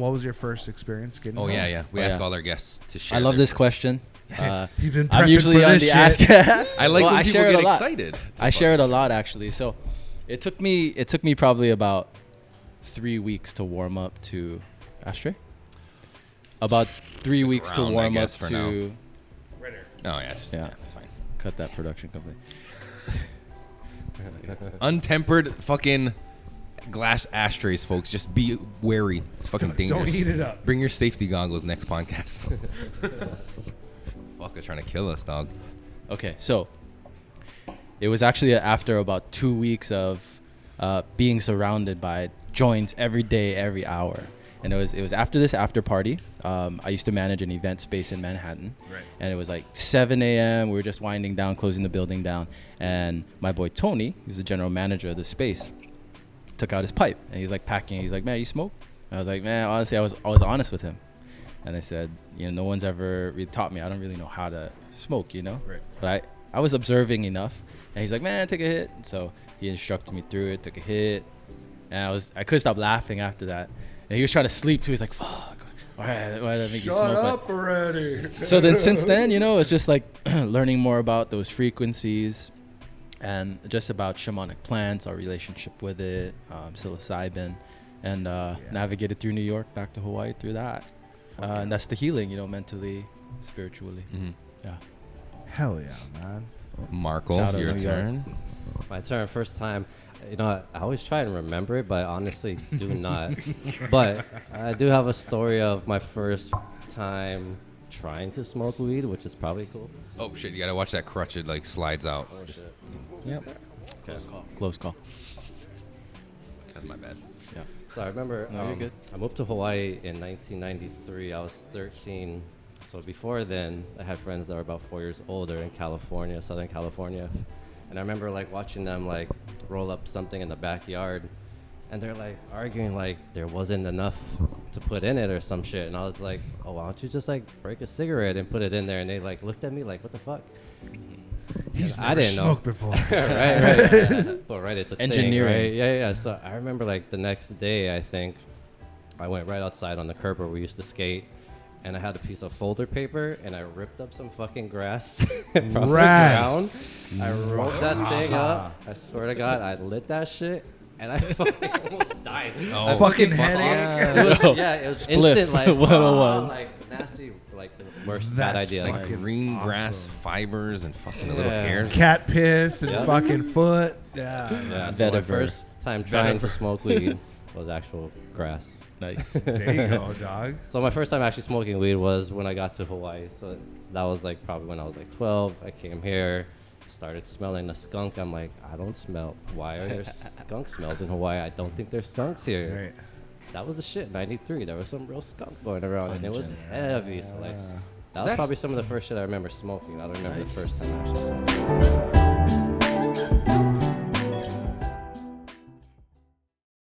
what was your first experience getting? Oh home? yeah. We ask all our guests to share. I love their this first. question. You've been I'm prepping usually for on this the shit. ask. I like Well, when I people share it get a lot. excited. I share it a lot actually. So it took me probably about 3 weeks to warm up to Ashtray. About 3 weeks to Around, I warm up guess, for to. Oh yeah. Yeah. That's fine. Cut that production company. Untempered fucking glass ashtrays, folks. Just be wary. It's fucking dangerous. Don't heat it up. Bring your safety goggles next podcast. Fuck, they're trying to kill us, dog. Okay, so it was actually after about 2 weeks of being surrounded by joints every day, every hour. And it was after this after party. I used to manage an event space in Manhattan. Right. And it was like 7 a.m. We were just winding down, closing the building down. And my boy Tony, he's the general manager of the space, took out his pipe. And he's like packing. He's like, man, you smoke? And I was like, man, honestly, I was honest with him. And I said, no one's ever really taught me. I don't really know how to smoke, Right. But I was observing enough. And he's like, man, take a hit. And so he instructed me through it, took a hit. And I couldn't stop laughing after that. And he was trying to sleep too. He's like, fuck, why did I make you smoke? Shut up already. So then since then, it's just like learning more about those frequencies and just about shamanic plants, our relationship with it, psilocybin, and navigated through New York, back to Hawaii through that. And that's the healing, mentally, spiritually. Mm-hmm. Yeah. Hell yeah, man. Marco, Shout out your New York. turn. My turn, first time. I always try and remember it, but I honestly do not. But I do have a story of my first time trying to smoke weed, which is probably cool. Oh shit, you gotta watch that crutch. It like slides out. Oh, shit. Yep. Okay. Close call. That's my bad. Yeah. So I remember No, you're good. I moved to Hawaii in 1993. I was 13. So before then, I had friends that were about 4 years older in California, Southern California. And I remember like watching them like roll up something in the backyard, and they're like arguing like there wasn't enough to put in it or some shit. And I was like, oh, why don't you just like break a cigarette and put it in there? And they like looked at me like, what the fuck? He's I never didn't know. smoked before. right. Yeah. Well, right, it's a Engineering. thing, right? Yeah. So I remember like the next day, I think I went right outside on the curb where we used to skate, and I had a piece of folder paper, and I ripped up some fucking grass from the ground. I rolled that thing up. I swear to God, I lit that shit, and I fucking almost died. Oh, I fucking fucking- headache. It was Spliff instant, like 101. like nasty, like the worst bad That's idea. Like fucking green grass awesome. fibers and fucking the little Yeah. hairs. Cat piss and Yeah. fucking foot. Yeah. Yeah, so my Vetiver. first time trying to smoke weed was actual grass. Nice. There you go, dog. So my first time actually smoking weed was when I got to Hawaii. So that was like probably when I was like 12. I came here, started smelling the skunk. I'm like, I don't smell. Why are there skunk smells in Hawaii? I don't think there's skunks here. Right. That was the shit. 93. There was some real skunk going around, and it was heavy. So like, that was that's- probably some of the first shit I remember smoking. I don't remember Nice. the first time I actually smoked.